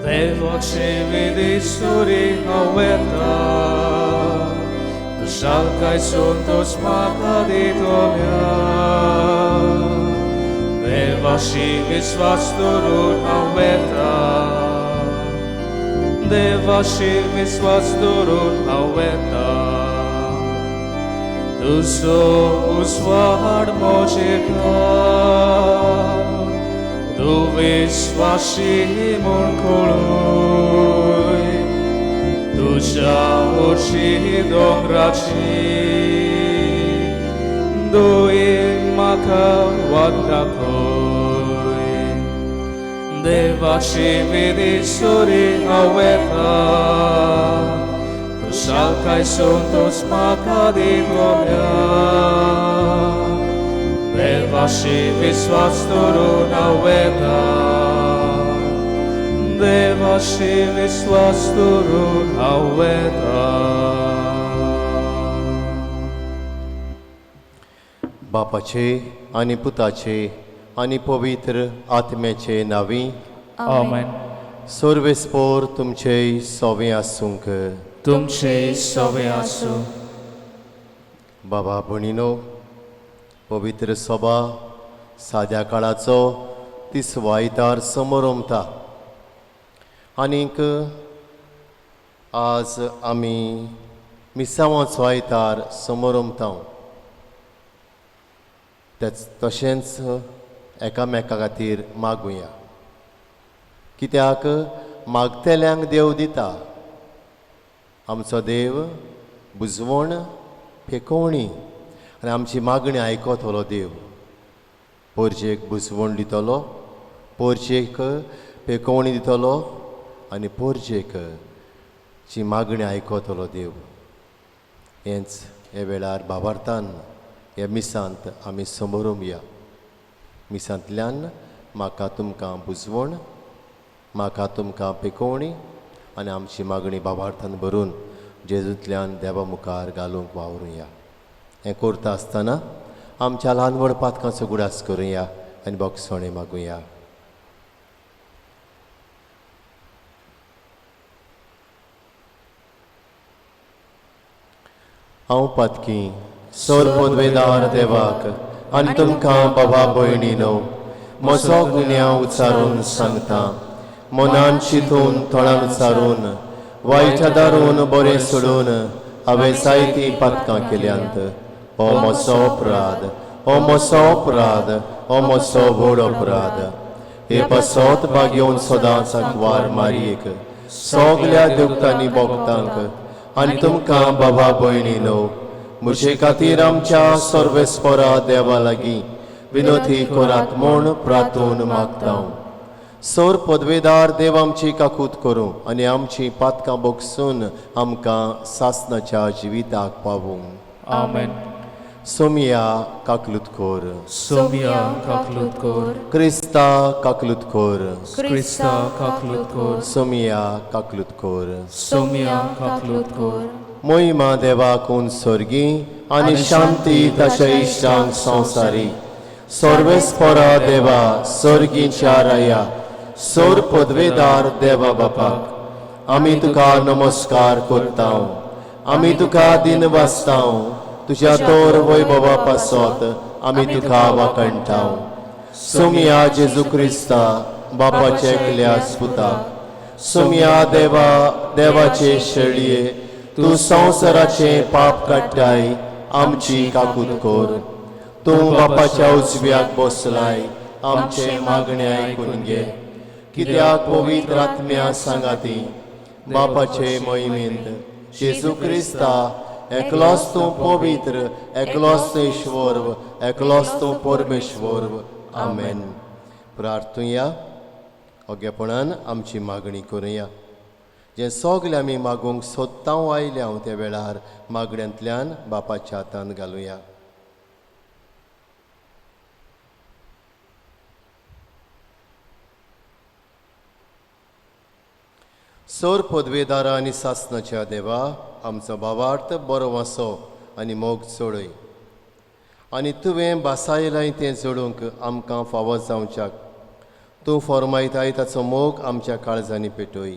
Devoci vidi suri haueta, Shalkai suntos makaditolia, Devashi visvasturun haueta, Devashi visvasturun haueta, Tuso usvar mojika, Tu visvashi munkului, Tuja oči dograči, Dui maka wadakoi, Devači vidi suri aveta, Shalkai suntos makaditolia, Devashi visvasturun aveta, Devashi visvasturun aveta. बापाचे आणि पुताचे आणि पवित्र आत्म्याचे नावी Amen. सर्वेस्पोर तुमचे सोवे आसूंक. तुमचे सवे आसू. बाबा भणिनो, पवित्र सभा साद्या काळाचो तिसवायतार समारंभता आनीक आज आमी मिसांवाचो आयतार समारंभता तशेंच एकामेका खातीर मागुया, कित्याक मागतेल्यांक देव दिता. आमचो देव बुजवण फेकोवणी आनी आमची मागणी आयकतलो देव. पोरचेक बुजवण दितलो, पोरचेक फेकोवणी दितलो आनी पोरचेक ची मागणी आयकतलो देव. हेंच हे वेळार भावार्थान ह्या मिसांत आमी समोरून या. मिसांतल्यान म्हाका तुमकां बुजवण, म्हाका तुमकां पेकोवणी आनी आमची मागणी भावार्थान भरून जेजूंतल्यान देवा मुखार घालूंक वावरुया. हें करता आसतना आमच्या ल्हान व्हड पातकांचो गुडास करुया आनी बोगसोणें मागुया. हांव पातकी सोर पदवेदार देवाक आनी तुमकां बाबा भयणीनो म्हजो गुन्यांव उच्चारून सांगता. मनान चिंतून थोडान उच्चारून वायट दारून बरें सोडून हांवें जायतीं पातकां केल्यांत. हो म्हजो अपराध, हो म्हजो अपराध, हो म्हजो व्हड अपराध. हे पासत बागेवन सदांच वार मारयेक सगल्या देवतांनी भोगतांक आनी तुमकां बाबा भयणीनो म्हजे खातीर आमच्या सर्वेस्परा देवा लागीं विनोदी करात म्हूण प्रार्थून मागता. सोर पदवेदार देव आमची काकूत करूं आनी आमची पातकां बोगसून आमकां सासणाच्या जिविताक पावूं. Amen. सोमिया काकलूत कोर, Somia kaklut kor, क्रिस्ता काकलूत कोर, Krista kaklut kor, सोमिया काकलूत कोर. Somia kaklut kor, मोहिमा देवाकून स्वर्गी आनी शांती ताच्या इश्टांक संवसारी. सर्वेस्परा देवा स्वर्गीच्या राया सोर पदवेदार देवा बापाक आमी तुका नमस्कार करता. आमी तुका दिन वाजता. तुज्या तोर वैभवा पासत आमी तुका वाकणटा. सोमिया जेजू क्रिस्ता बापाचे एकल्या पुता, सोमिया देवा देवाचे शेळये तूं संवसाराचे पाप काडटाय आमची काकूत कोर. तूं बापाच्या उजव्याक बसलाय आमचे मागणे आयकून घे. कित्याक पवित्र आत्म्या सांगाती बापाचे मोहिमेंत जेजू क्रिस्ता एकलोच तूं पवित्र, एकलोच तूं ईश्वर, एकलोच तूं परमेश्वर. आमेन. प्रार्थुया. ओगेपणान आमची मागणी करुया. जें सगलें आमी मागूंक सोदता आयल्या त्या वेळार मागण्यांतल्यान बापाच्या हातांत घालुया. सोर पदवेदारा आनी सासणाच्या देवा आमचो भावार्थ बरो वासो आनी मोग चोडय आनी तुवें बासायलाय तें जोडूंक आमकां फावो जावच्याक तूं फॉर्मायताय ताचो मोग आमच्या काळजांनी पेटोय.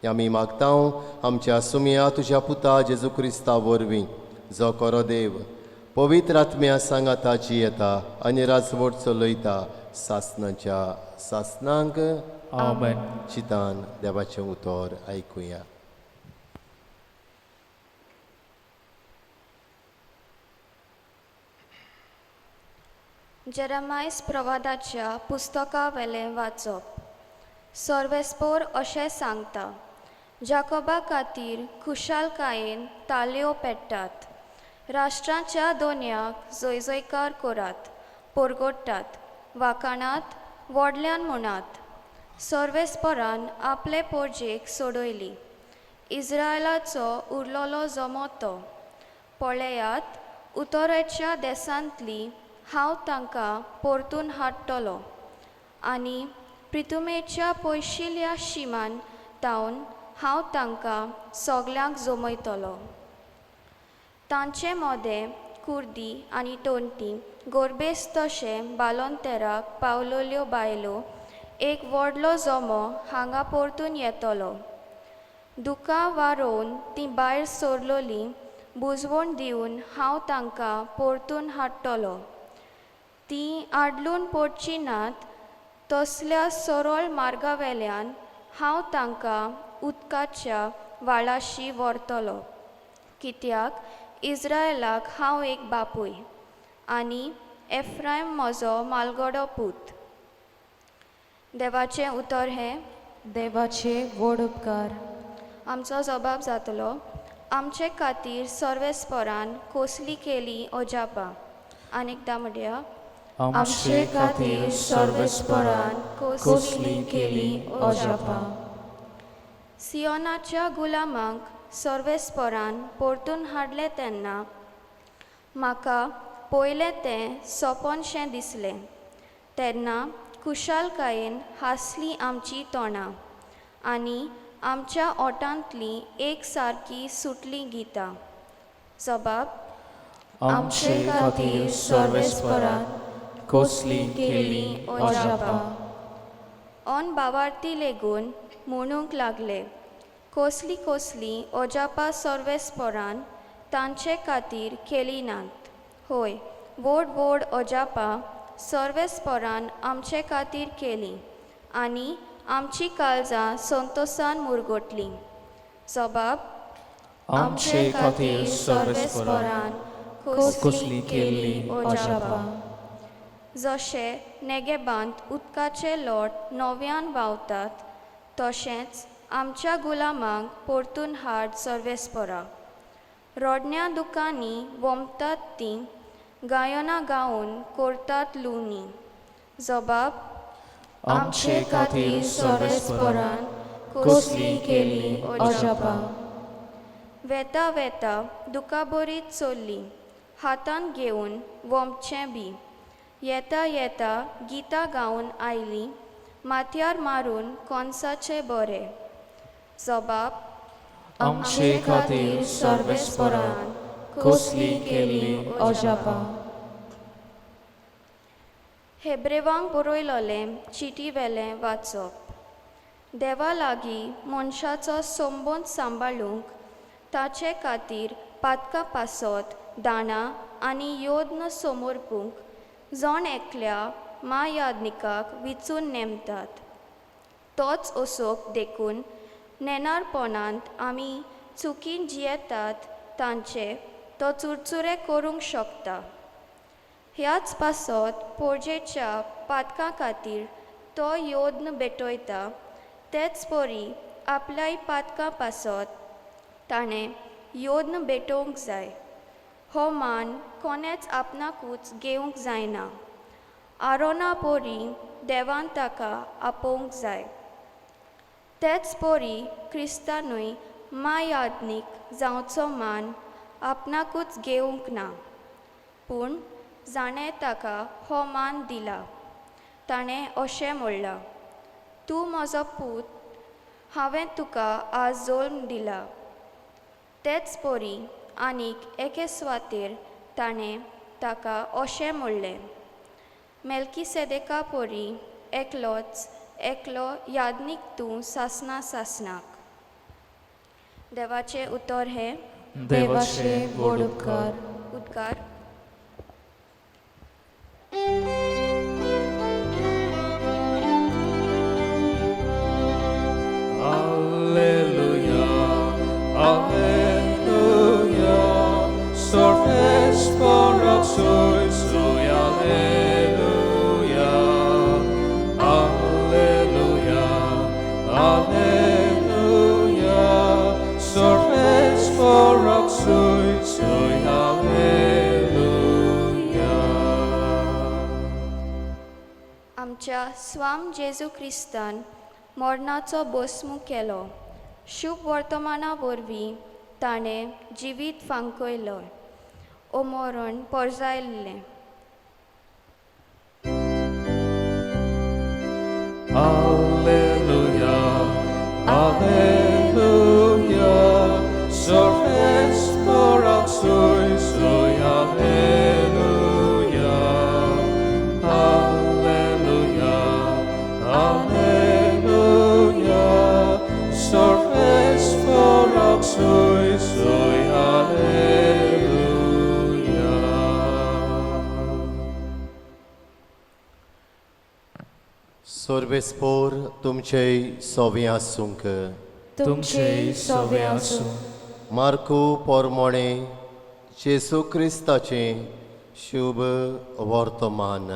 आमी मागता आमच्या सुमया तुज्या पुता जेजू क्रिस्ता वरवीं, जो खरो देव पवित्र आत्म्या सांगाता जी येता आनी राजवट चलयता सासणाच्या सासणांक. आमेन. चितान देवाचें उतर आयकुया. जेरेमायस प्रवादाच्या पुस्तका वेलें वाचप. सर्वेस्पोर अशें सांगता, जाकोबा खातीर खुशालकायेन ताल्यो पेट्टात. राष्ट्रांच्या दोनयाक जयजयकार करात, परगोडटात, वाखाणात, व्हडल्यान म्हणात. सर्वेस्पोरान आपले पोरजेक सोडयली, इस्रायलाचो उरलोलो जमो तो. पळयात, उत्तरेच्या देसांतली हांव तांकां परतून हाडटलो आनी प्रितुमेच्या पयशिल्ल्या शिमान तावन हांव तांकां सगल्यांक जमयतलो. तांचे मोदें, कुर्दी आनी टोणटी गोरबेस तशें बालोंतेराक पावलोल्यो बायलो एक व्हडलो जमो हांगा परतून येतलो. दुकां वारोवन तीं भायर सरलोलीं बुजवण दिवन हांव तांकां परतून हाडटलो. तीं आडलून पडचीं नात तसल्या सरळ मार्गावेल्यान हांव तांकां उदकाच्या व्हाळाशी व्हरतलो. कित्याक इस्रायलाक हांव एक बापूय आनी एफ्रायम म्हजो मालगडो पूत. देवाचें उतर हें. देवाचे व्हड उपकार. आमचो जबाब जातलो, आमचे खातीर सर्वेस्परान कसली केली अजापां. आनीकदां म्हणया, आमचे खातीर सर्वेस्परान कसली केली अजापां. सियोनाच्या गुलामांक सर्वेस्परान परतून हाडले तेन्ना म्हाका पयलें तें सोंपोनशें दिसलें. तेन्ना खुशालकायेन हांसलीं आमचीं तोंडां आनी आमच्या ओठांतलीं एक सारकी सुटलीं गितां. जबाब, आमचे खातीर सर्वेस्परान कसली केली अजापां. ऑन भावार्थी लेगून म्हणूंक लागले, कसली कसली अजापां सर्वेस्परान तांचे खातीर केली नात. होय, व्हड व्हड अजापां सर्वेस्परान आमचे खातीर केली आनी आमची काळजां संतोशान मुरगोटलीं. जबाब, आमचे खातीर सर्वेस्परान कसली केली अजापां. जशें नेगेबांत उदकाचे लोट नव्यान व्हांवतात, तशेंच आमच्या गुलामांक परतून हाड सर्वेस्परा. रोडण्या दुकांनी वोमतात तीं गायनां गावन करतात लुवणी. जबाब, आमचे खातीर सर्वेस्परान कसली केली अजापां. वेता वेता दुकाबरीत चल्लीं, हातांत घेवन वोमचें बी. येता येता गितां गावन आयलीं, माथ्यार मारून कोणसाचे बरें. जबाब, आमचे खातीर सर्वेस्परान कसली केली अजापां. हेब्रेवांक बरयलोलें चिटी वेलें वाचप. देवा लागीं मनशाचो संबंद सांबाळूंक ताचे खातीर पातकां पासत दाणां आनी योद्न समोरपूंक जण एकल्या मायादनिकाक विचून नेमतात. तोच असोक देखून नेनारपणांत आमी चुकीन जियेतात तांचे तो चुरचुरे करूंक शकता. ह्याच पासत पोरजेच्या पातकां खातीर तो योद्न भेटयता, तेच परी आपल्याय पातकां पासत ताणें योद्न भेटोवंक जाय. हो मान कोणेच आपणाकूच घेवंक जायना. आरोना पोरी देवान ताका आपोवंक जाय. तेच पोरी क्रिस्तानूय मायादनीक जावचो मान आपणाकूच घेवंक ना. पूण जाणें ताका हो मान दिला. ताणें अशें म्हणलां, तूं म्हजो पूत, हांवें तुका आज जल्म दिला. तेच परी आनीक एके सुवातेर ताणें ताका अशें म्हणलें, मेल्कीसेदेका परी एकलोच एकलो यादनीक तूं सासना सासनाक. देवाचे उतर हे देवाचे गोड उपकार. उद्गार. Alleluia, Alleluia, sorges por oxois, Alleluia, Alleluia, Alleluia, sorges por oxois, Alleluia. आमच्या स्वाम जेजू क्रिस्तान मरणाचो भस्म केलो. शुभ वर्तमाना वरवीं ताणें जिवीत फांकयलो. ओ मरण परजायल्लें. Alleluia, Alleluia, sorges por oxois, Alleluia, Alleluia, Alleluia, sorges por oxois, Alleluia. सोर्बेस्पोर तुमचे सोवे आसूंक. तुमचे सवे आसूं. मार्कू पोरमोणे जेसू क्रिस्ताचे शुभ वर्तमान.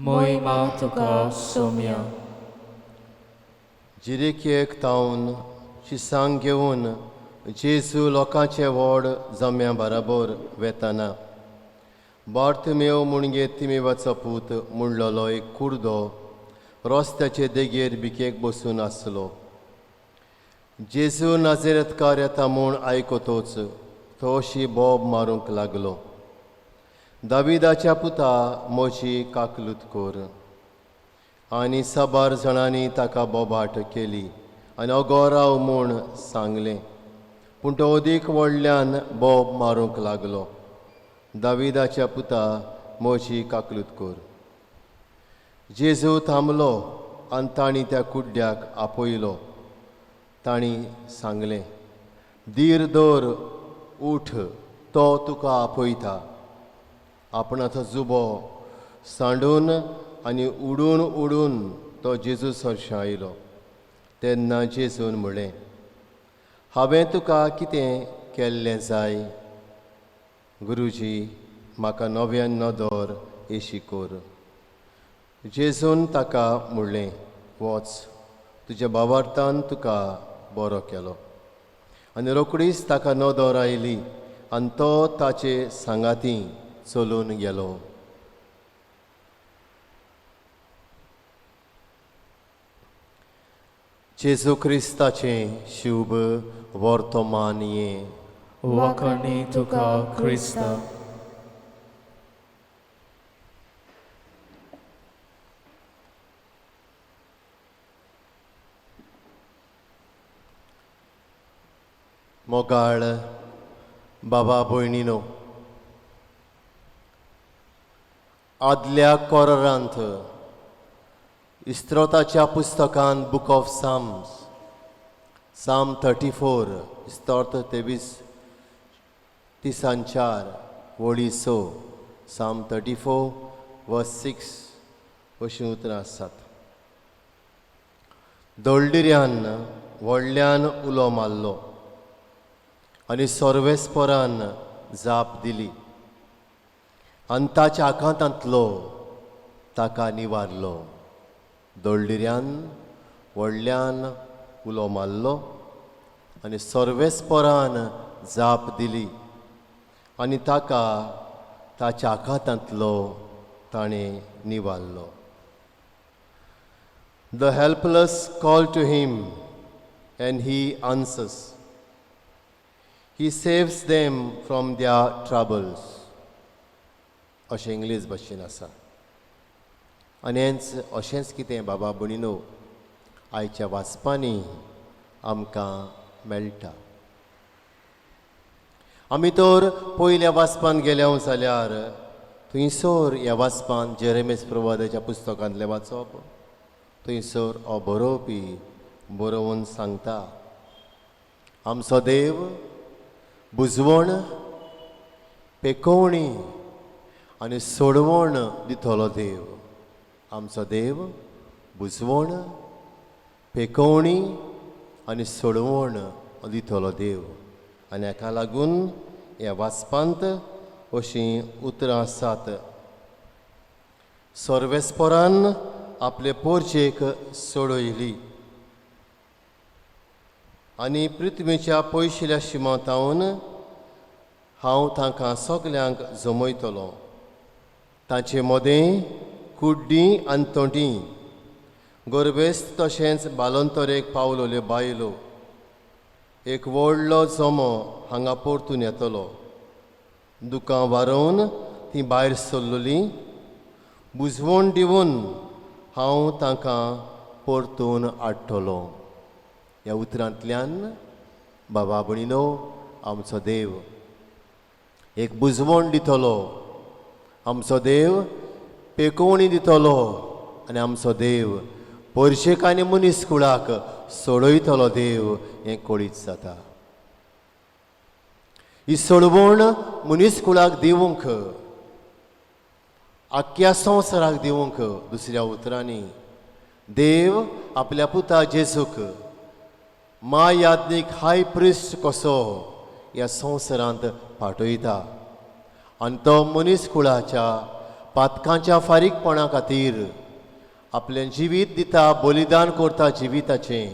मोहिमा तुका सोम्या. जिरेकेक तावन शिसांग घेवन जेजू लोकांचे व्हड जम्या बराबर वेताना बार्थमेव म्हणगे तिमेवाचो पूत म्हणलोलो एक कुर्दो रस्त्याचे देगेर बिकेक बसून आसलो. जेजू नाजेरतकार येता म्हूण आयकतोच तो अशी बोब मारूंक लागलो. दाविदाच्या पुता म्हजी काकलूत कोर. आनी साबार जाणांनी ताका बोबाट केली आनी अगोराव म्हूण सांगलें. पूण तो अदीक व्हडल्यान बोब मारूंक लागलो. दाविदाच्या पुता म्हजी काकलूत कोर. जेजू थांबलो आनी तांणी त्या कुड्ड्याक आपयलो. तांणी सांगलें, धीर दवर, उठ, तो तुका आपयता. आपणाचो जुबो सांडून आनी उडून उडून तो जेजू सरशा आयलो. तेन्ना जेजून म्हळें, हांवें तुका कितें केल्लें जाय? गुरुजी, म्हाका नव्यान नदर येशी कोर. जेजून ताका म्हणलें, वच, तुज्या बाबार्थान तुका बरो केलो. आनी रोखडीच ताका नदर आयली आनी तो ताचे सांगाती चलून गेलो. जेजू क्रिस्ताचें शुभ वर्तमान ये. वखणी तुका क्रिस्ता. मोगाळ बाबा भयणीनो, आदल्या कोरांत इस्त्रोताच्या पुस्तकान बुक ऑफ साम्स साम 34 इस्त्रोत 23-4 वळी 6 साम 34 वर्स 6 अशीं उतरां आसात. दळदिऱ्यान व्हडल्यान उलो मारलो आनी सर्वेस्परान जाप दिली आनी ताच्या आकांतांतलो ताका निवारलो. दळदिऱ्यान व्हडल्यान उलो मारलो आनी सर्वेस्परान जाप दिली आनी ताका ताच्या आकांतांतलो ताणें निवारलो. The helpless call to him and he answers. He saves them from their troubles. अशें इंग्लीश भाशेन आसा. आनी अशेंच कितें बाबा भयणीनो आयच्या वाचपांनी आमकां मेळटा. आमी तर पयल्या वाचपान गेल्या जाल्यार थंयसर ह्या वाचपान जेरेमेस प्रवादाच्या पुस्तकांतलें वाचप थंयसर हो बरोवपी बरोवन सांगता, आमचो देव बुजवण, पेकोवणी आनी सोडवण दितलो देव. आमचो देव बुजवण, पेकोवणी आनी सोडवण दितलो देव. आनी हाका लागून ह्या वाचपांत अशीं उतरां आसात. सर्वेस्परान आपले पोरचेक सोडयली आनी पृथ्वीच्या पयशिल्या शिमांतावन हांव तांकां सगल्यांक जमयतलो. तांचे मोदें कुड्डीं आनी तोंडीं, गर्वेस्त तशेंच बालोंतरेक पावलोल्यो बायलो, एक व्हडलो जोमो हांगा परतून येतलो. दुकां वारोवन तीं भायर सरलोलीं, बुजवण दिवन हांव तांकां परतून हाडटलो. ह्या उतरांतल्यान बाबा भयणीनो, आमचो देव एक बुजवण दितलो, आमचो देव पेकोवणी दितलो आनी आमचो देव पर्शेक आनी मनीसकुळाक सोडयतलो देव हें कळीत जाता. ही सोडवण मनीसकुळाक दिवंक, आख्या संवसाराक दिवंक दुसऱ्या उतरांनी देव आपल्या पुता जेजूक महायाज्ञीक हाय प्रिस्ट कसो ह्या संवसारांत पाठयता. आनी तो मनीसकुळाच्या पातकांच्या फारीकपणा खातीर आपलें जिवीत दिता, बलिदान करता जिविताचें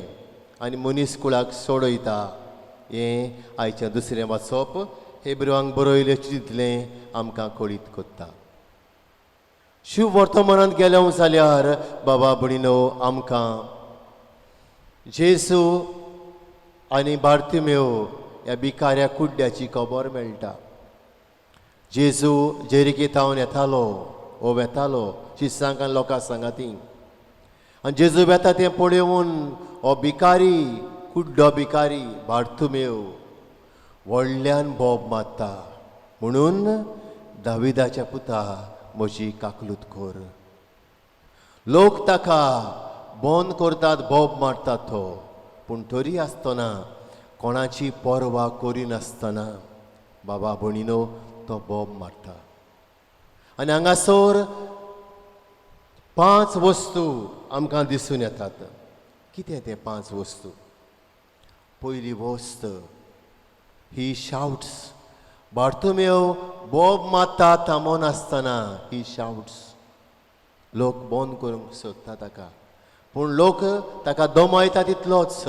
आनी मनीसकुळाक सोडयता. हें आयचें दुसरें वाचप हेब्रेवांक बरयलें चिंतलें आमकां कळीत करता. शुभ वर्तमानांत गेलो जाल्यार बाबा भयणीनो, आमकां जेजू आनी बार्तिमेव ह्या भिकाऱ्या कुड्ड्याची खबर मेळटा. जेजू जेरिकेतावन येतालो, हो वेतालो शिसांक आनी लोकां सांगाती. आनी जेजू वेता तें पळोवन हो भिकारी, कुड्डो भिकारी बार्तिमेव व्हडल्यान बोब मारता, म्हणून दाविदाच्या पुता म्हजी काकलूत कर. लोक ताका बोंद करतात, बोब मारतात तो, पूण तरी आसतना कोणाची पर्वा करिनासतना बाबा भयणीनो तो बोब मारता. आनी हांगासर 5 वस्तू आमकां दिसून येतात. कितें ते 5 वस्तू? पयली वस्त, ही शाउट्स. बार्तिमेव बोब मारता थांबोन आसतना ही शाउट्स. लोक बोंद करूंक सोदता ताका, पूण लोक ताका दमयता तितलोच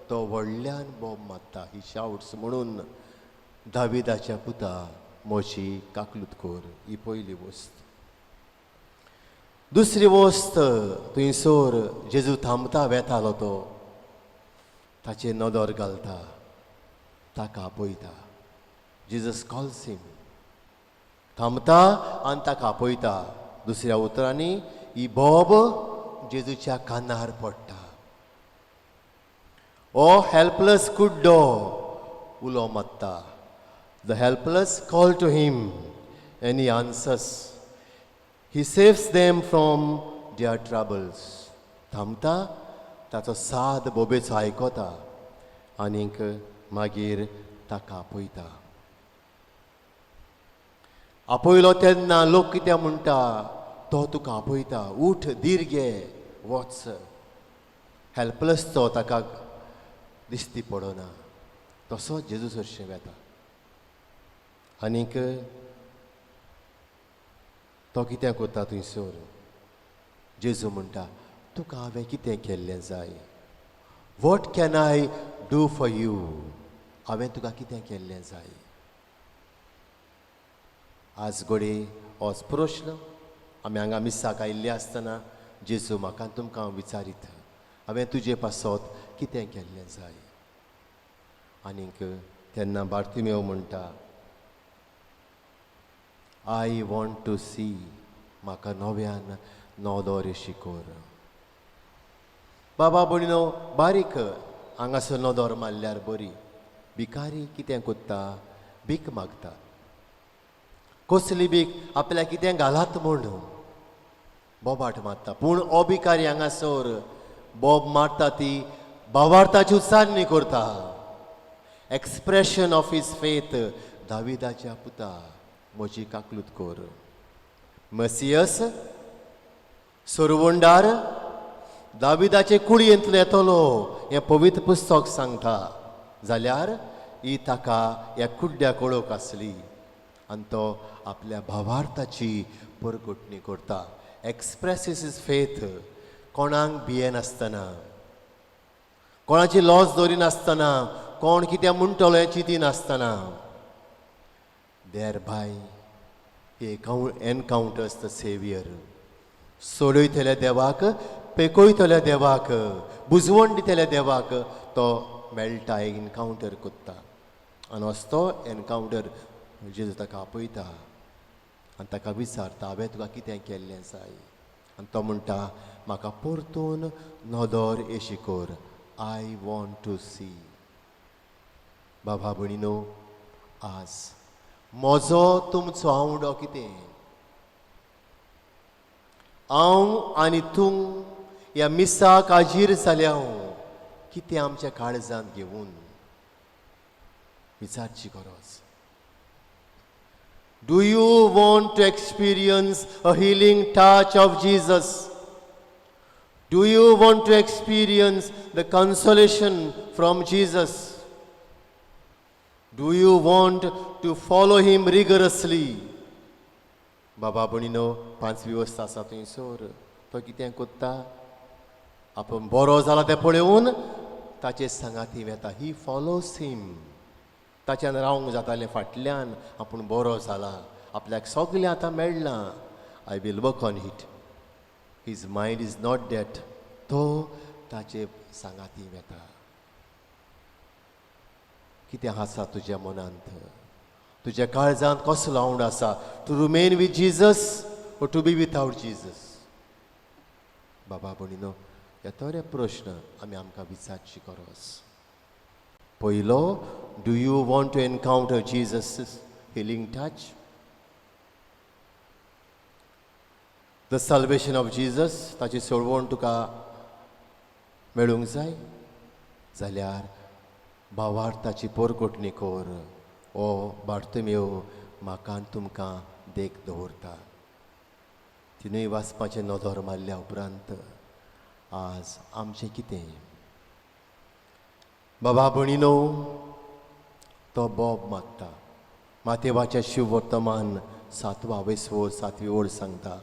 तो व्हडल्यान बोब मारता. He shouts. म्हणून दाविदाच्या पुता म्हजी काकलूत कर, ही पयली वस्त. दुसरी वस्त, थंयसर जेजू थांबता वेतालो तो, ताचे नदर घालता, ताका आपयता. जीजस कॉल्स हिम. थांबता आनी ताका आपयता. दुसऱ्या उतरांनी ही बोब जेजूच्या कानार पडटा. ओ हेल्पलेस कुड्डो उलो मारता. The helpless call to him and he answers. He saves them from their troubles. थांबता, ताचो साद बोबेचो आयकोता आनीक मागीर ताका आपयता. आपयलो तेन्ना लोक कितें म्हणटा, तो तुका आपयता, उठ, धीर घे, वच. हेल्पलेस तो ताका दिसती पडना. तसोच जेजू सरशें वेता. आनीक तो कितें करता थंयसर? जेजू म्हणटा, तुका हांवें कितें केल्लें जाय? What can I do for you? हांवें तुका कितें केल्लें जाय? आज घोडे होच प्रश्न आमी हांगा मिसाक आयिल्ले आसतना जेजू म्हाका तुमकां विचारीत, हांवें तुजे पासत कितें केल्लें जाय? आनीक तेन्ना बार्तिमेव म्हणटा, आय वॉन्ट टू सी. म्हाका नव्यान नदर शिकोर. बाबा भयणीनो, बारीक हांगासर नदर मारल्यार बरी. भिकारी कितें कोत्ता? भीक मागता. कसली भीक? आपल्याक कितें घालात म्हूण. बोबाट मारता पूण हो भिकारी हांगासर बोब मारता ती भावार्थाची उचारणी करता एक्सप्रेशन ऑफ हिज फेथ दाविदाच्या पुता म्हजी काकलूत कोर मसियस सोरवंडार दाविदाचे कुडयेंतलो येतलो हें पवित्र पुस्तक सांगता जाल्यार ही ताका ह्या कुड्ड्या कळोवक आसली आनी तो आपल्या भावार्थाची परगोटणी करता एक्सप्रेसीस इज फेथ कोणाक भियेनासतना कोणाची लॉस दवरिनासतना कोण कितें म्हणटलो हें चिंतिनासतना thereby he encounters the Savior. सोडयतल्या देवाक पेकयतल्या देवाक बुजवण दितल्या देवाक तो मेळटा एनकावंटर करता आनी असतो एनकावंटर जेजू ताका आपयता आनी ताका विचारता हांवें तुका कितें केल्लें जाय आनी तो म्हणटा म्हाका परतून नदर येशी कर आय वॉन्ट टू सी बाबा भयणीनो आज म्हजो तुमचो आवडो कितें हांव आनी तूं ह्या मिसाक हाजीर जाल्या हांव कितें आमच्या काळजांत घेवन विचारची गरज do you want to experience a healing touch of Jesus do you want to experience the consolation from Jesus do you want to follow him rigorously बाबा भयणीनो 5वी वस्त आसा थंयसर तो कितें कोत्ता आपूण बरो जाला तें पळोवन ताचे सांगाती वेता ही फॉलोज हिम ताच्यान रावंक जातालें फाटल्यान आपूण बरो जाला आपल्याक सगलें आतां मेळ्ळां I will work on it his mind is not date तो ताचे सांगाती वेता कितें आसा तुज्या मनांत तुज्या काळजांत कसलो आवड आसा टू रिमेन वीथ जीसस और टू बी विथआउट जीसस बाबा भयणीनो हे तरे प्रश्न आमी आमकां विचारची गरज पयलो do you want to encounter Jesus healing touch the salvation of Jesus ताची सोडवण तुका मेळूंक जाय जाल्यार भावार्थाची पोरकोटणी कर ओ बार्तमेव म्हाका तुमकां देख दवरता तिनूय वाचपाचें नदर मारल्या उपरांत आज आमचें कितें बाबा भयणीनो तो बोब मागता मातेवाचें शिव वर्तमान 7वी ओळ सांगता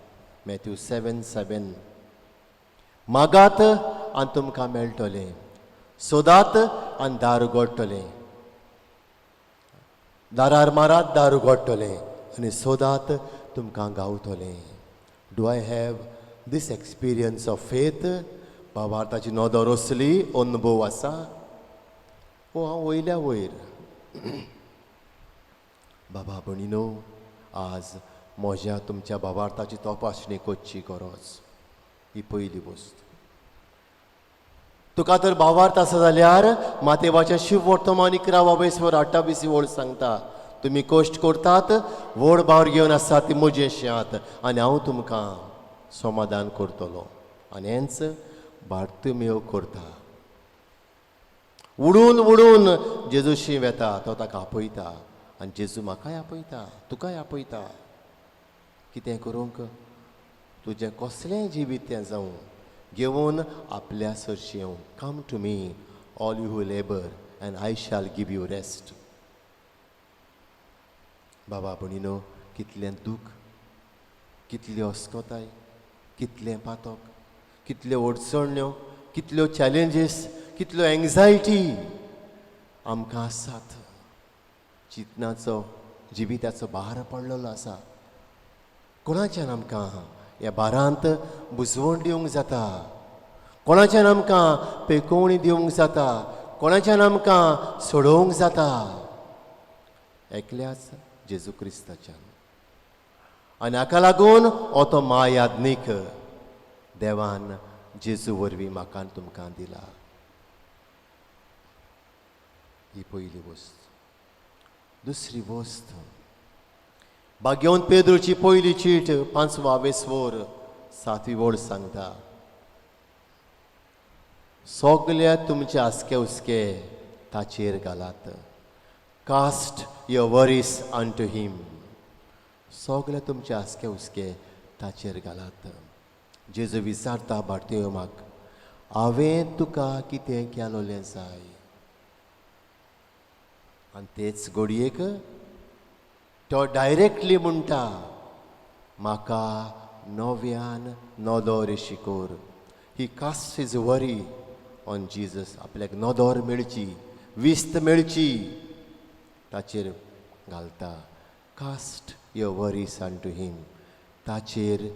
मॅथ्यू 7:7 मागात आनी तुमकां मेळटलें सोदात आनी दार उगडटलें दारार मारात दार उगडटलें आनी सोदात तुमकां गावतलें do I have this experience of faith भावार्थाची नदर असली अनुभव आसा ओ हांव वयल्या वयर बाबा भयणीनो आज म्हज्या तुमच्या भावार्थाची तपासणी करची गरज ही पयली वस्त तुका तर भावार्थ आसा जाल्यार मातेवाच्या शिव वर्तमान 11:28 ओळ सांगता तुमी कश्ट करतात व्हड भावर घेवन आसात ती म्हजे शेत आनी हांव तुमकां समाधान करतलो आनी हेंच बार्तमेव करता उडून उडून जेजूशी वेता तो ताका आपयता आनी जेजू म्हाकाय आपयता तुकाय आपयता कितें करूंक तुजें कसलेंय जिवीत तें जावं घेवन आपल्या सरशी येवं come to me all you who labour and I shall give you rest बाबा भयणीनो कितलें दूख कितली अस्कोताय कितलें पातक कितल्यो अडचण्यो कितल्यो चॅलेंजीस कितल्यो एंग्जायटी आमकां आसात चिंतनाचो जिविताचो भार पडलेलो आसा कोणाच्यान आमकां ह्या भारांत बुजवण दिवंक जाता कोणाच्यान आमकां पेकोवणी दिवंक जाता कोणाच्यान आमकां सोडोवंक जाता एकल्याच जेजू क्रिस्ताच्यान आनी हाका लागून हो तो महायाज्ञीक देवान जेजू वरवीं म्हाका तुमकां दिला ही पयली वस्त दुसरी वस्त भाग्यवंत पेद्रूची पयली चीट 5वा 7वी ओळ सांगता, सगल्या तुमचे आसके उस्के ताचेर घालात. Cast your worries on to him. सगळे तुमचे आसके उस्के ताचेर घालात. जेजू विचारता बार्तिमेउक, हांवें तुका कितें केलोलें जाय? आनी तेच घडयेक तो डायरेक्टली म्हणटा, म्हाका नव्यान नदोर शिकोर. He cast is worry on Jesus. आपल्याक नदोर मेळची, विस्त मेळची, ताचेर घालता. Cast your worries on to him. ताचेर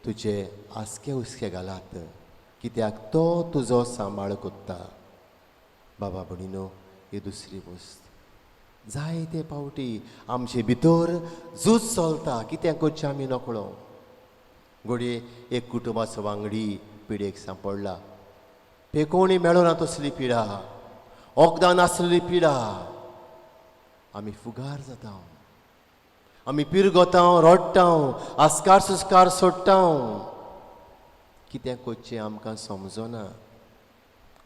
तुजे आसके उस्के घालात, कित्याक तो तुजो सांबाळ कोत्ता. बाबा भणीनो, ही दुसरी वस्त. जायते पावटी आमचे भितर झूज चलता, कित्याक कोच्चे आमी नकळो. घडये एक कुटुंबाचो वांगडी पिडेक सांपडला. पेकोवणी मेळना तसली पिडा, वखदां नासलेली पिडा. आमी फुगार जाता, आमी पिरगोता, रडटा, आस्कार सुस्कार सोडटा. कित्याक कोच्चे आमकां समजना.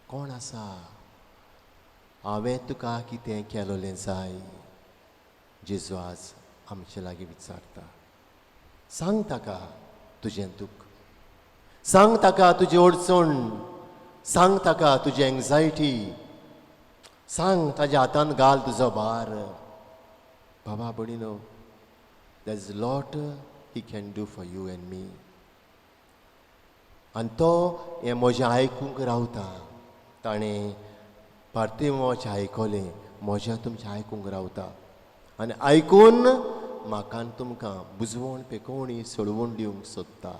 कोण आसा? हांवें तुका कितें केलोलें जाय? जेजू आज आमचे लागीं विचारता. सांग ताका तुजें दूख, सांग ताका तुजी अडचण, सांग ताका तुजी एंग्जायटी, सांग ताज्या हातान घाल तुजो भार. बाबा भणीनो, there is lot he can do for you and me. आनी तो हें म्हजें आयकूंक रावता. ताणें बार्तिमेवाचें आयकलें, म्हजें तुमचें आयकूंक रावता. आनी आयकून म्हाका आनी तुमकां बुजवण पेकोवणी सोडवून दिवंक सोदता.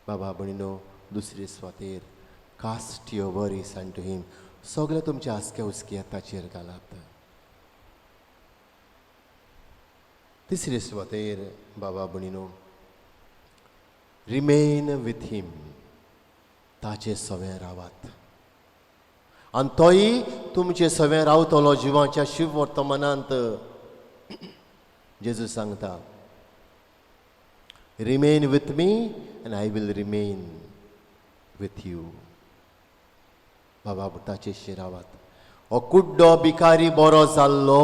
बाबा भणीनो, दुसरे स्वातेर cast your worries on to him. सगळे तुमचे आसके उस्के ताचेर घालात. तिसरे स्वातेर बाबा भणीनो, रिमेन विथ हिम. ताचे सवें रावात. आनी तोय तुमचे सवें रावतलो जिवाच्या शुभ वर्तमानांत. जेजू सांगता, remain with me and I will remain with you. बाबा ताचे शिरावात. हो कुड्डो भिकारी बरो जाल्लो,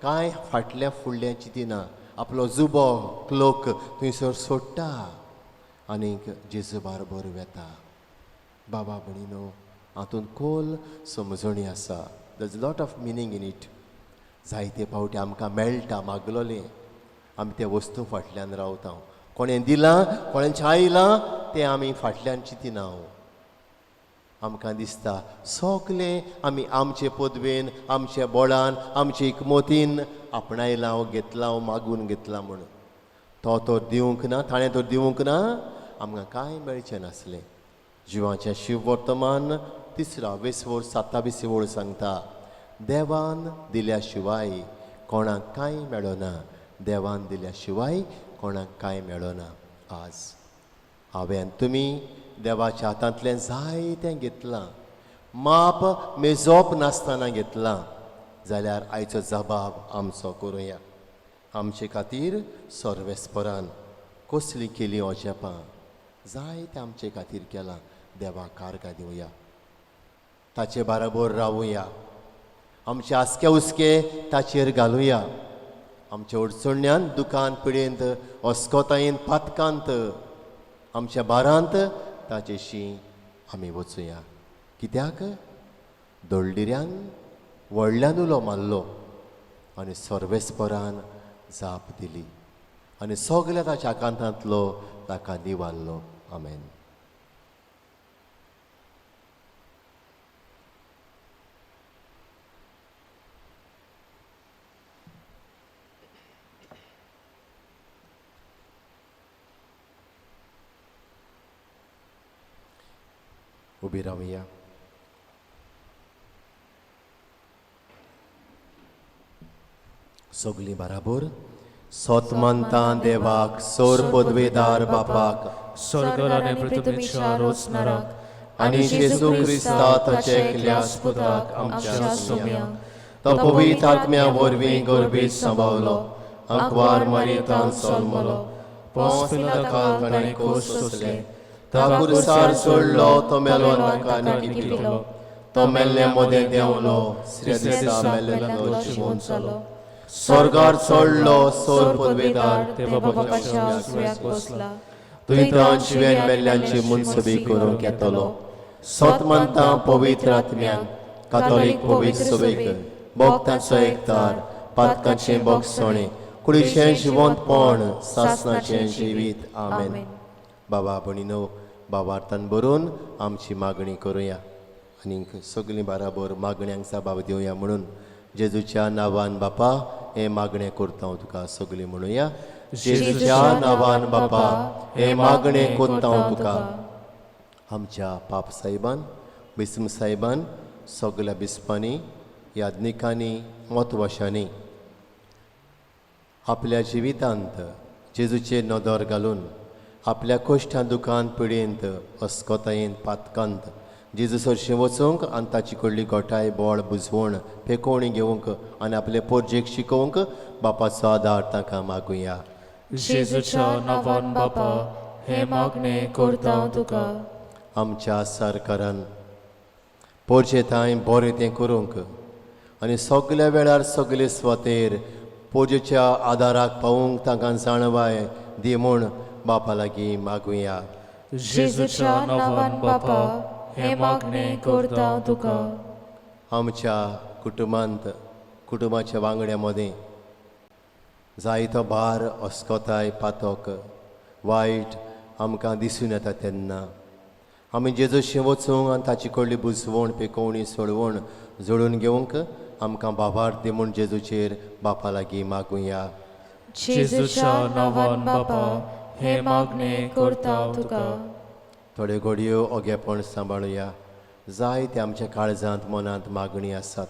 कांय फाटल्या फुडल्या चिंतिना. आपलो जुबो क्लोक थंयसर सोडटा आनीक जेजू बारबर वेता. बाबा भणीनो, हातूंत खोल समजणी आसा. देर is lot of meaning in it. जायते फावटी आमकां मेळटा मागलोलें, आमी ते वस्तू फाटल्यान रावता. कोणें दिलां, कोणें चायलां, तें आमी फाटल्यान चिंतिना. आमकां दिसता सगलें आमी आमचे पदवेन, आमच्या बोळान, आमचे इकमतीन आपणायलां, घेतलां, मागून घेतलां म्हूण. तो तर दिवंक ना, ताणें तर दिवंक ना, आमकां कांय मेळचें नासलें. जिवाचें शिव वर्तमान 3:27 ओळ सांगता, देवान दिल्या शिवाय कोणाक कांय मेळना. देवान दिल्या शिवाय कोणाक कांय मेळना. आज हांवें तुमी देवाच्या हातांतलें जायतें घेतलां. माप मेजोप नासतना घेतलां. जाल्यार आयचो जबाब आमचो करुया. आमचे खातीर सर्वेस्परान कसलीं केलीं ओजेपां, जायतें आमचे खातीर केलां. देवाक कारगां दिवया, ताचे बाराबर रावुया. आमचे आसके उस्के ताचेर घालुया. आमच्या अडचण्यान, दुखांत, पिडेंत, अस्कोतायेंत, पातकांत, आमच्या बारांत ताचेशी आमी वचुया. कित्याक दळदिऱ्यान व्हडल्यान उलो मारलो आनी सर्वेस्परान जाप दिली आनी सगल्या ताच्या आकांतांतलो ताका निवारलो. आमेन. उबी रावया. सगलीं बराबर. सोतमंता देवाक, सोर पदवेदार बापाक, स्वर्गार आनी पृथ्वीच्या रोजनाराक आनी जेजू क्रिस्ता ताचे एकल्या पुत्राक आमच्या सोम्या, तो पवित्र आत्म्या वरवीं गर्भीत सांबाळलो, अकवार मरियतान जल्मलो, पोस पिला काल ताणें कोस सोंसले ताका कुरसार सोडलो तो मेलो नाका आनी पिलो तो मेल्ले मोदें देंवलो श्रेदिसा मेल्ले जिवून जालो स्वर्गार चडलो सोर पदवेदार देवा बापाच्या आसव्याक बसला तुयतां जिवेन मेल्ल्यांची मुनसबी करूंक येतलो सतमंतां पवित्र आत्म्यान कातोलीक पवित्र सभेक भोगतांचो एकतार पातकांचें भोगसणें कुडीचें जिवंतपण सासणाचें जिवीत आमेन. बाबा भणिनो बाबार्थान बरोवन आमची मागणी करुया आनी सगलीं बाराबर मागण्यांक सबाब दिवया म्हणून जेजूच्या नांवान बापा हे मागणें करता हांव तुका सगलीं म्हणुया. जेजूच्या नांवान बापा हे मागणें करता हांव तुका. आमच्या पाप साहेबान बिस्म साहेबान सगल्या बिस्पांनी याज्ञिकांनी म्हत्वाशांनी आपल्या जिवितांत जेजूचेर नदर घालून आपल्या कश्टां दुखांत पिडेंत अस्कोतायेंत पातकांत जेजू सरशें वचूंक आनी ताची कडली गोठाय बोळ बुजवण पेकोवणी घेवंक आनी आपले पोरजेक शिकोवंक बापाचो आदार ताका मागुया. जेजूच्या नांवान बापा हे मागणें करता हांव तुका. आमच्या सरकारान पोरचे थंय बरें तें करूंक आनी सगल्या वेळार सगले स्वतेर पोरजेच्या आदाराक पावूंक तांकां जाणवाय दी म्हूण बापा लागीं मागुया. जेजूच्या नांवान बापा हे मागणें करता हांव तुका. आमच्या कुटुंबांत कुटुंबाच्या वांगड्या मदें जायतो भार अस्कोताय पातक वायट आमकां दिसून येता तेन्ना आमी जेजूशी वचूंक आनी ताची कडली बुजवण पेकोवणी सोडवण जोडून घेवंक आमकां बाबार्थ दी म्हूण जेजूचेर बापा लागीं मागुया. जेजूच्या नांवान बापा हे मागणें करता हांव तुका. थोड्यो घडयो ओगेपण सांबाळुया. जायते आमच्या काळजांत मनांत मागणी आसात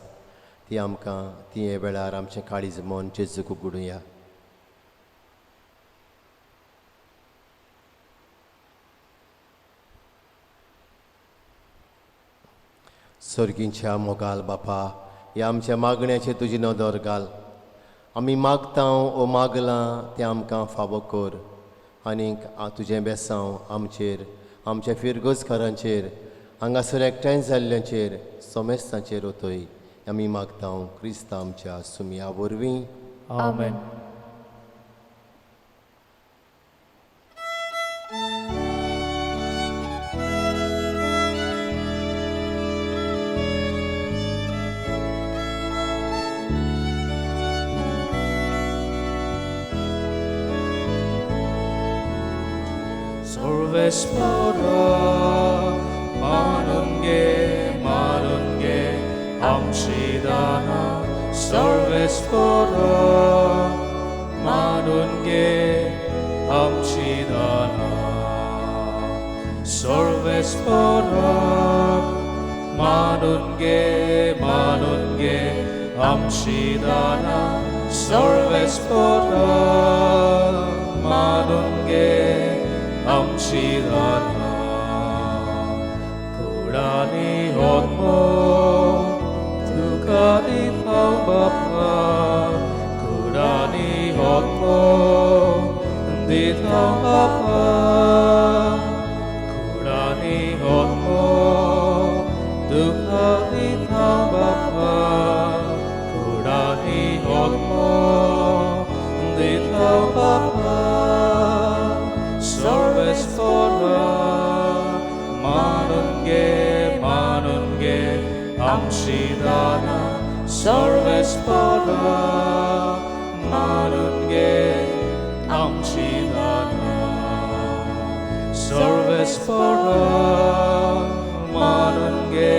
ती आमकां ती हे वेळार आमचें काळीज मन जेजूक उगडुया. सर्गींच्या मोगाल बापा ह्या आमच्या मागण्याचेर तुजी नदर घाल. आमी मागता ओ मागलां तें आमकां फावो कर आनीक तुजें बेसांव आमचेर आमच्या फिरगोजकारांचेर हांगासर एकठांय जाल्ल्यांचेर समेस्तांचेर वतय आमी मागता क्रिस्ता आमच्या सुमया वरवीं. आमेन. Sorvespora manunge amshidana Sorvespora manunge amshidana Sorvespora manunge amshidana Sorvespora manunge amshidana Kurani hotmo tukani bapa Kurani hotmo ditha bapa Kurani hotmo tukani bapa Kurani hotmo ditha bapa Sorvespora manunge amshidana Sorvespora manunge amshidana Sorvespora manunge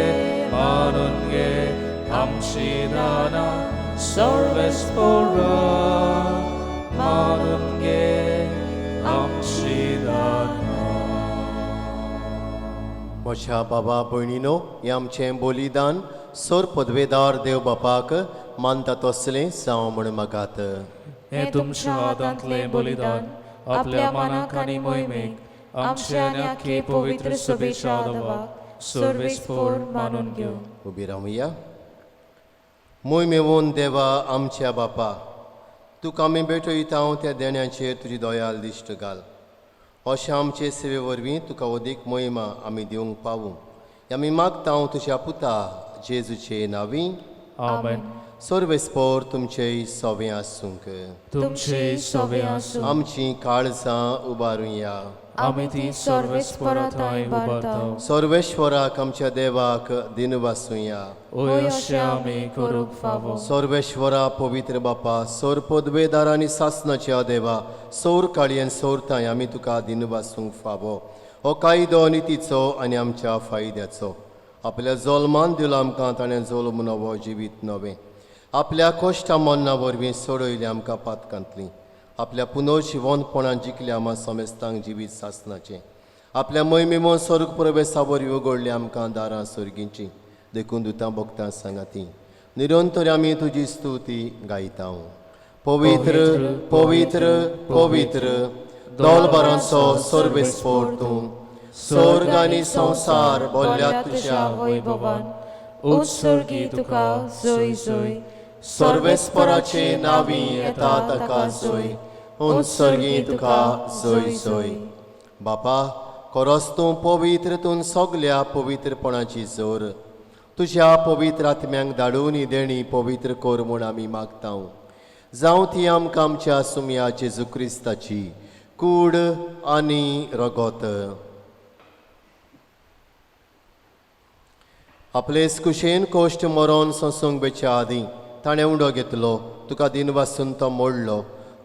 amshidana Sorvespora manunge म्हज्या बाबा भयणीनो हें आमचें बलिदान सोर पदवेदार देव बापाक मानता तसलें जावं म्हण मागात. हे तुमच्या हातांतलें बलिदान आपल्या मनाक आनी मोहिमेक आमच्या आनी आख्खे पवित्र सभेच्या आदाराक सर्वेस्पोर मानून घेव. उबी रावया. मोहिमेवून देवा आमच्या बापा तुका आमी भेटयता त्या देण्याचेर तुजी दोयाल दिश्ट घाल. अशें आमचे सेवे वरवीं तुका अदीक महिमा आमी दिवंक पावूं. आमी मागता तुज्या पुता जेजूचे नांवी. आमेन. सर्वेस्पोर तुमचेय सोवे आसूंक. तुमचे सवे आसूं. आमची काळजां उबारुया. आमी ती सर्वेस्पराताय उबारताव. सर्वेश्वराक आमच्या देवाक दिन वासुया. ओय अशें आमी करूंक फावो. सर्वेश्वरा पवित्र बापा सोर पदवेदार आनी सासनाच्या देवा सोर काळयेन सोरताय आमी तुका दिन वासूंक फावो. हो कायदो नितीचो आनी आमच्या फायद्याचो. आपल्या जल्मान दिलो आमकां ताणें जल्म नवो जिवीत नवें. आपल्या कोश्टा मन्ना वरवीं सोडयली आमकां पातकांतलीं. आपल्या पुनर्जिवनपणान जिखल्या आमा समेस्तांक जिवीत सासनाचें. आपल्या मैमेमोन स्वर्ग प्रवेशा वरवीं उगडली आमकां दारां सर्गींची. देखून दुतां भक्तां सांगाती निरंतर आमी तुजी स्तुती गायता. पवित्र पवित्र पवित्र दोलबारांचो सर्वेस्पोर तूं. स्वर्ग आनी संवसार भरल्यात तुज्या वैभवान. उत्सर्गी तुका जय जय. सर्वेस्पराचे नांवी येता ताका जय. उत्सर्गी तुका जय जय. बापा खरोच तूं पवित्र. तूं सगल्या पवित्रपणाची जोर. तुज्या पवित्र आत्म्यांक धाडून ही देणी पवित्र कर म्हूण आमी मागता. जावं ती आमकां आमच्या सुम्या जेजू क्रिस्ताची कूड आनी रगत. आपलेच कुशेन कोश्ट मरोन सोंसूंक बेच्या आदीं ताणें उंडो घेतलो. तुका दिन वासून तो मोडलो.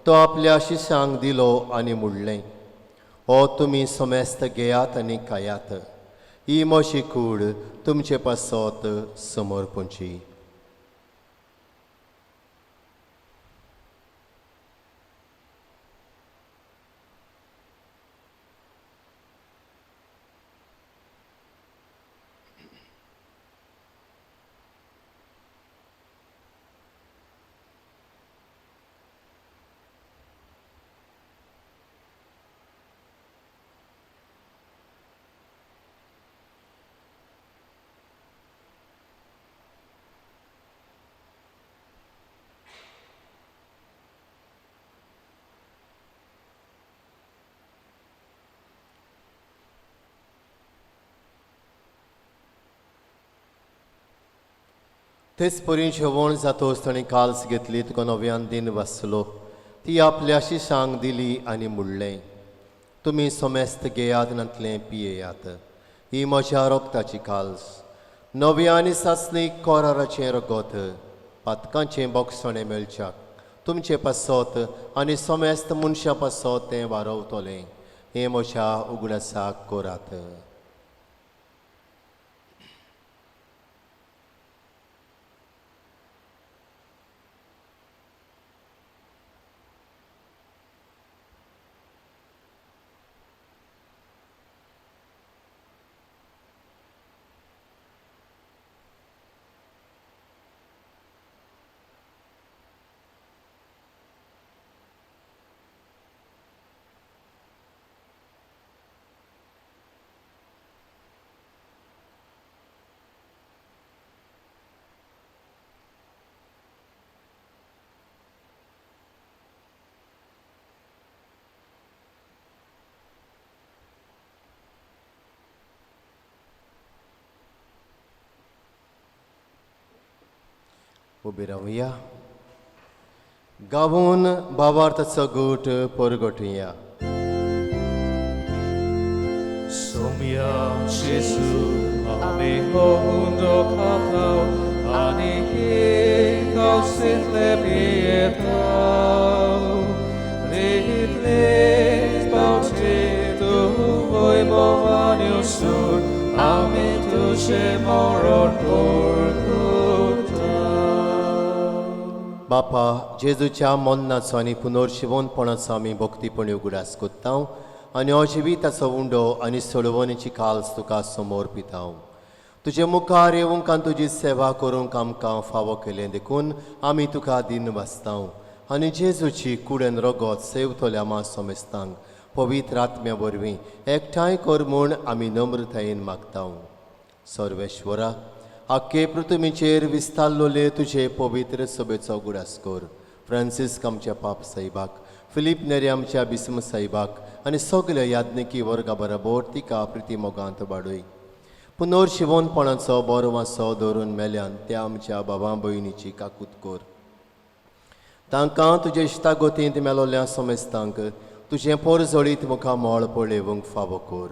तो आपल्या शिश्यांक दिलो आनी मुडलें. हो तुमी समेस्त घेयात आनी खायात. ही मोशी कूड तुमचे पासत समोर पोंची. तेच परी जेवण जातोच ताणें काल्स घेतली. तुका नव्यान दिन वाचलो. ती आपल्या शिश्यांक दिली आनी मुडलें. तुमी समेस्त घेयात नातलें पियेयात. ही म्हज्या रोगताची काल्स. नव्या आनी सासणीक कोराराचें रगत पातकांचें बोगसणें मेळच्याक तुमचे पासत आनी समेस्त मनशां पासत तें वारवतलें. हें म्हज्या उगडासाक कोरात. उबी रावया. गावून भावार्थाचो गूट परगटुया. Somia Jesu, ame ho mundo katao, ani hekao sit lepietao. Ritles baute tu voi bovanio sur, ame tu she moron porkuta. बापा जेजूच्या मन्नाचो आनी पुनर्जिवनपणाचो आमी भक्तीपणी उगडास कोत्ता आनी अजिविताचो उंडो आनी सोडवणेची काल्स तुका समर्पिता. तुजे मुखार येवंक आनी तुजी सेवा करूंक आमकां फावो केलें देखून आमी तुका दिन वाचता आनी जेजूची कुडेन रगत सेवतल्या आमा समेस्तांक पवित्र आत्म्या वरवीं एकठांय कर म्हूण आमी नम्रतायेन मागता. सर्वेश्वरा आख्खे पृथ्वीचेर विस्तारलोले तुजे पवित्र सभेचो उगडास कर. फ्रांसीस आमच्या पाप साहिबाक, फिलीप नेरे आमच्या बिस्म साहिबाक आनी सगल्या याज्ञिकी वर्गा बरोबर तिका प्रिती मोगांत वाडय. पुनर्शिवणपणाचो बरो वासो दवरून मेल्यान त्या आमच्या बाबा भयणीची काकूत कोर. तांकां तुजे इश्टागोतींत मेलोल्या सोमेस्तांक तुजें पोरजोळीत मुखार मोळ पळेवंक फावो कोर.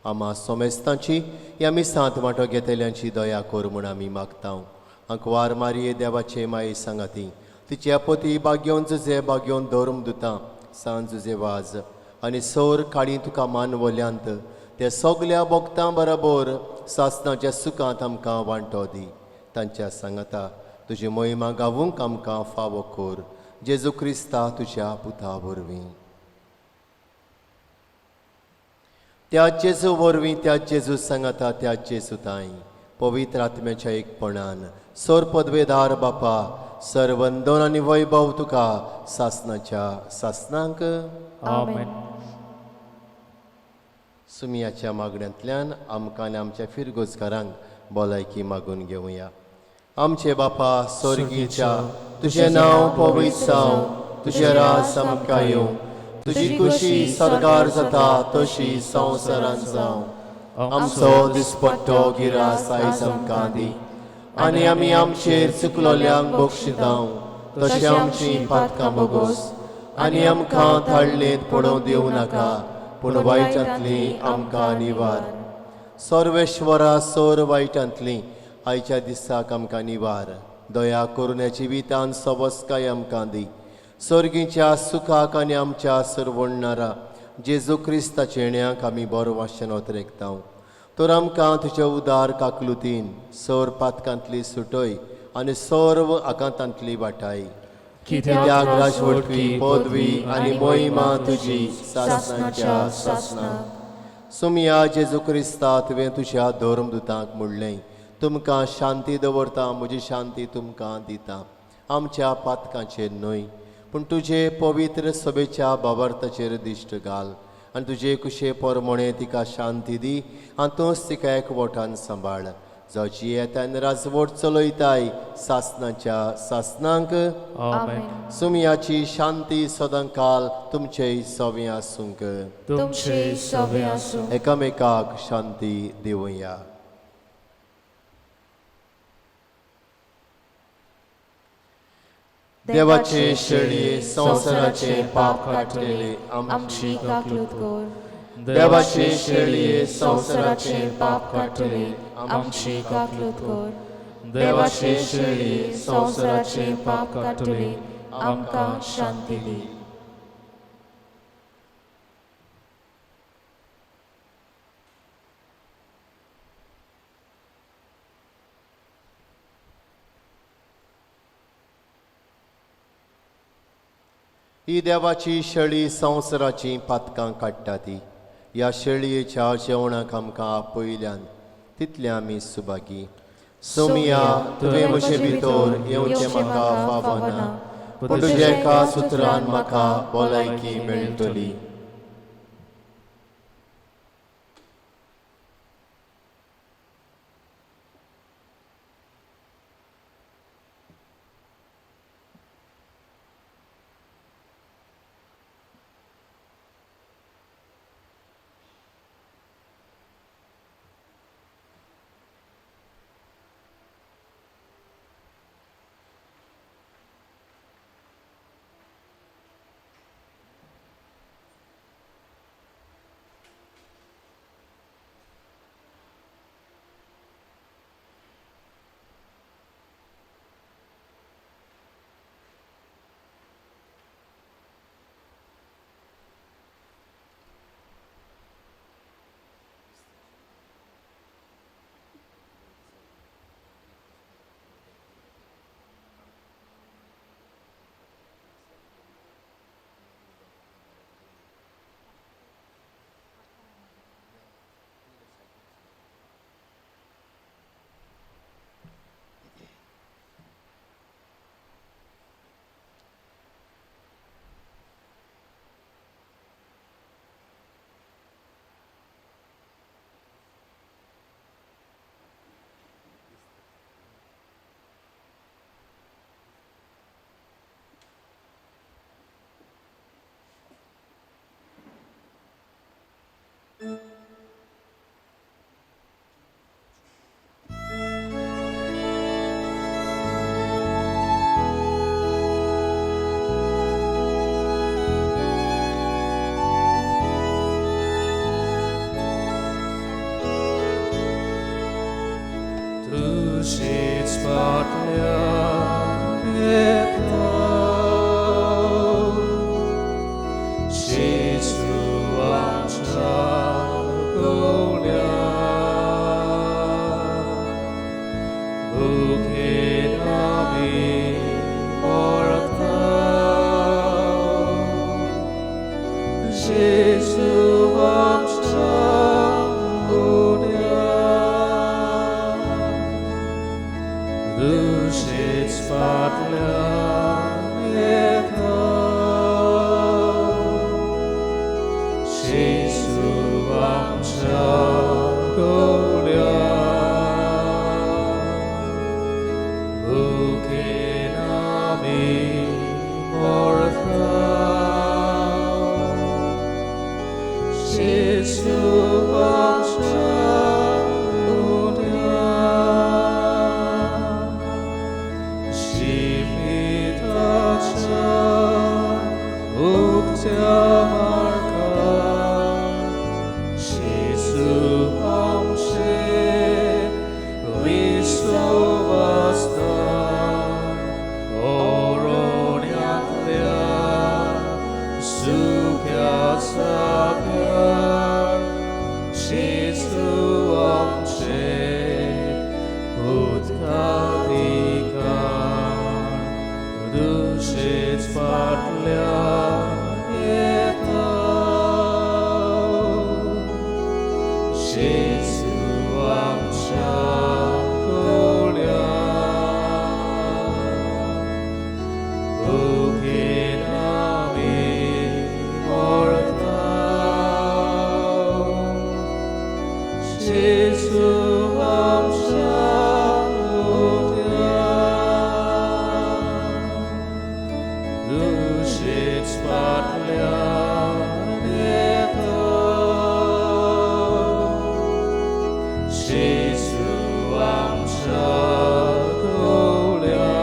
आमा सोमेस्तांची ह्या मिसांत वांटो घेतल्यांची दया कोर म्हूण आमी मागतांव. अंकवार मारये देवाचे माये सांगाती तिचे पोती बाग्योन जुजे बाग्योन दौरम दुतां सांज जुजे वाज आनी सोर काडी तुका मानवल्यांत ते सगल्या भोगतां बरोबर सासणाच्या सुखांत आमकां वांटो दी. तांच्या सांगाता तुजी मोहिमा गावूंक आमकां फावो कोर. जेजू क्रिस्ता तुज्या पुता वरवीं. त्या जेजू वरवीं त्या जेजू सांगाता त्या जेजू ताई पवित्र आत्म्याच्या एकपणान सोर पदवेदार बापा सर्वंदन आनी वैभव तुका सासणाच्या सासणांक. आमेन. सुमियाच्या मागण्यांतल्यान आमकां आनी आमच्या फिरगोजकारांक भलायकी मागून घेवया. आमचे बापा स्वर्गीच्या तुजें नांव पवित्र जावं, तुजें राज आमकां येवं, तुजी खुशी सरकार जाता तशी संवसारांत जावं. आमचो दिसपट्टो गिरास आयज आमकां दी आनी आमी आमचेर चुकलोल्यांक बक्षितांव तशें आमची पातकां बोगोस आनी आमकां थाळणेंत पडोवं दिवं नाका पूण वायटांतली आमकां निवार. सर्वेश्वरा सोर वायटांतली आयच्या दिसाक आमकां निवार. दया करून जिवितान सबस्काय आमकां दी. सर्गीच्या सुखाक आनी आमच्या सरवणणारा जेजू क्रिस्ताचे येण्याक आमी बरो वाशेन ओतरेकतांव. तर आमकां तुज्या उदार काकलुतीन सोर पातकांतली सुटय आनी सर्व आकांतांतली वाटाय. कित्याक राजवटवी पदवी आनी मोहिमा तुजी सासणाच्या सासणाक. सुमिया जेजू क्रिस्ता तुवें तुज्या धर्मदुतांक म्हणलें तुमकां शांती दवरता म्हजी शांती तुमकां दिता. आमच्या पातकांचेर न्हय पूण तुजे पवित्र सभेच्या बाबार्थाचेर दिश्ट घाल आनी तुजे कुशे परमणे तिका शांती दी आनी तूंच तिका एकवटान सांबाळ. जाची येतान राजवट चलयताय सासणाच्या सासणांक. आमेन. सुमियाची शांती सदांकाल तुमचे सवे आसूंक. तुमचे सवे आसूं. एकामेकाक शांती दिवया. देवाचे शेळये संवसाराचे पाप काटलेले आमची काकलूत कोर. देवाचे शेळये संवसाराचे पाप काटले आमची काकलूत कोर. देवाचे शेळये संवसाराचे पाप काटले आमकां शांती दी. ही देवाची शेळी संवसाराची पातकां काडटा ती. ह्या शेळयेच्या जेवणाक आमकां आपयल्यान तितले आमी सुभागी. सोमिया तुवें म्हजे भितर येवचें म्हाका फावना पूण तुज्या एका सुत्रान म्हाका भलायकी मेळटली. दुशीत फाटल्या येता जेजू आमच्या गोल्या भुकेन आमी मरता जेजू आमच्या गोल्या दुशीत फाटल्या येता जेजू आमच्या गोल्या भुकेन आमी मरता जेजू आमच्या गोल्या जिविताच्या उक्त्या मार्गार जेजू आमचे विश्वासदार ओरोण्यांतल्या सुख्याचा प्यार जेजू आमचे उद्धारिकार दुशीत फाटल्या येता जेजू आमच्या गोल्या भुकेन आमी मरता जेजू आमच्या गोल्या दुशीत फाटल्या येता जेजू आमच्या गोल्या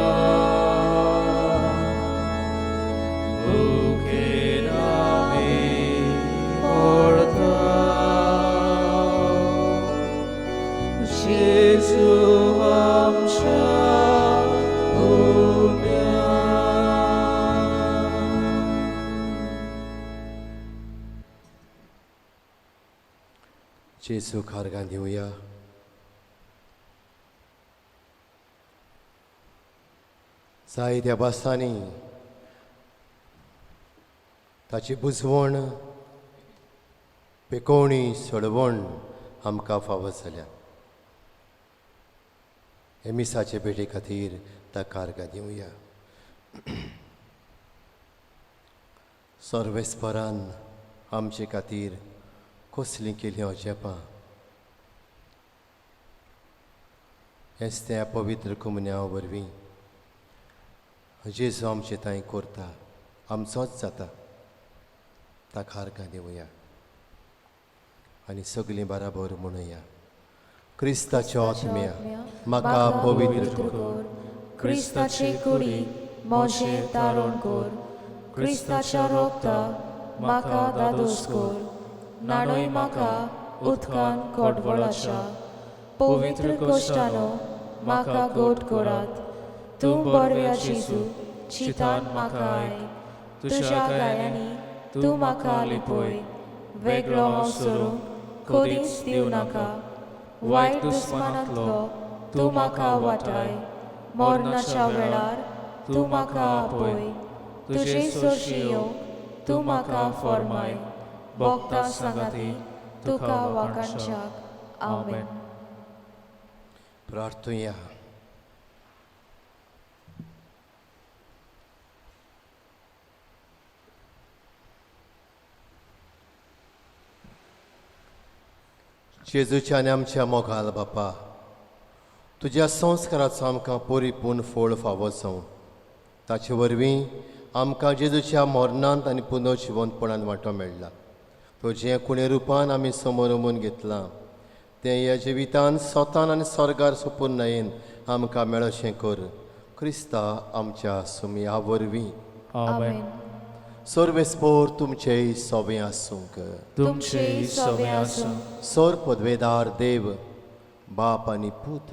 भुकेन आमी मरता जेजू आमच्या गोल्या जेजू खारगां दिवया. जायत्या बासांनी ताची बुजवण पिकोवणी सोडवण आमकां फावत जाल्या. हे मिसाचे भेटे खातीर ताका खारगां दिवया. सर्वेस्परान आमचे खातीर कसलीं केलीं अजेपां. हेच त्या पवित्र कुमन्या वरवीं जेजू आमचे तांय करता, आमचोच जाता. ताका खारगां दिवया आनी सगळीं बराबर म्हणुया. क्रिस्ताच्या आत्म्या म्हाका पवित्र कर. क्रिस्ताचे कुडी मोजें तारण कर. क्रिस्ताच्या रोगता म्हाका दादोस कर. नाणय म्हाका उदकान कडवळाच्या. पवित्र कोश्टानो म्हाका गोट करात. तूं बरव्या जेजू चितान म्हाका आय. तुज्या गायांनी तूं म्हाका लिपय. वेगळो हांव सोडूंक कधीच दिवं नाका. वायट दुस्मानांतलो तूं म्हाका वाटाय. मरणाच्या वेळार तूं म्हाका आपय. तुजे सोरशी येवंक तूं म्हाका फर्माय. भोगता सांगाती तुका वाकांच्याक. आमेन. प्रार्थुया. जेजूच्या आनी आमच्या मोगाल बापा, तुज्या संस्काराचो आमकां परिपूर्ण फळ फावो जावं. ताचे वरवीं आमकां जेजूच्या मरणांत आनी पुनर्जिवंतपणांत वांटो मेळ्ळा. तो जें कुणे रुपान आमी समोर उमून घेतलां तें ह्या जिवितांत स्वतान आनी स्वर्गार सोपून नयेन आमकां मेळोशें कर. क्रिस्ता आमच्या सुमया वरवीं. आमेन. सर्वेस्पोर तुमचेय सोबें आसूंक. तुमचेय सोबें आसूं. सोर पदवेदार देव, बाप आनी पूत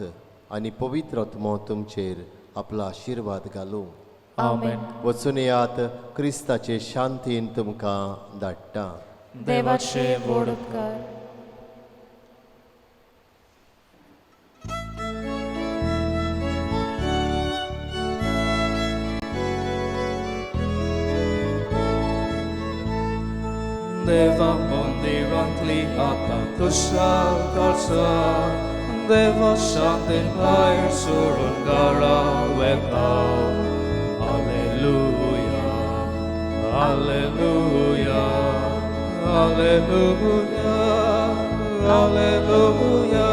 आनी पवित्र आत्मो तुमचेर आपलो आशिर्वाद घालूं. आमेन. वचून येयात, क्रिस्ताचे शांतीन तुमकां धाडटा. देवाचे व्हड उपकार. Deva mondirantli आता kushal karsa. Deva shantin vair surun gara veta. Alleluia, Alleluia, Alleluia, Alleluia.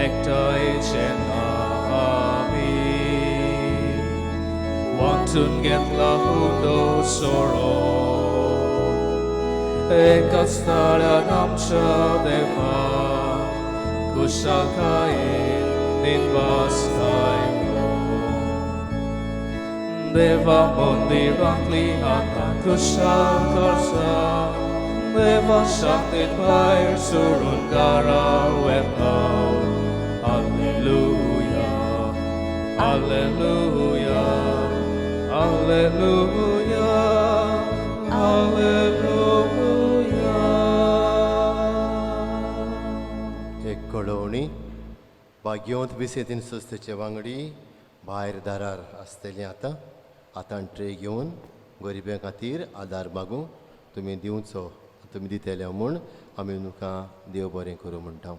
Ekta echena ami. Wantun get la hundo soro. Ekat stara namcha deva. Kushakain din vaskain. Deva mondirantli आता kushal karsa. Deva shantin vair surun gara vetau. Alleluia, Alleluia, Alleluia, Alleluia. एक कळवणी. भाग्योंत विसेतीन सस्तेचे वांगडी भायर दारार आसतलीं आतां tray घेवन गरिब्यां खातीर आदार मागूं तुमी दिवचो. तुमी दितले म्हूण आमी तुमकां देव बरें करूं म्हणटा.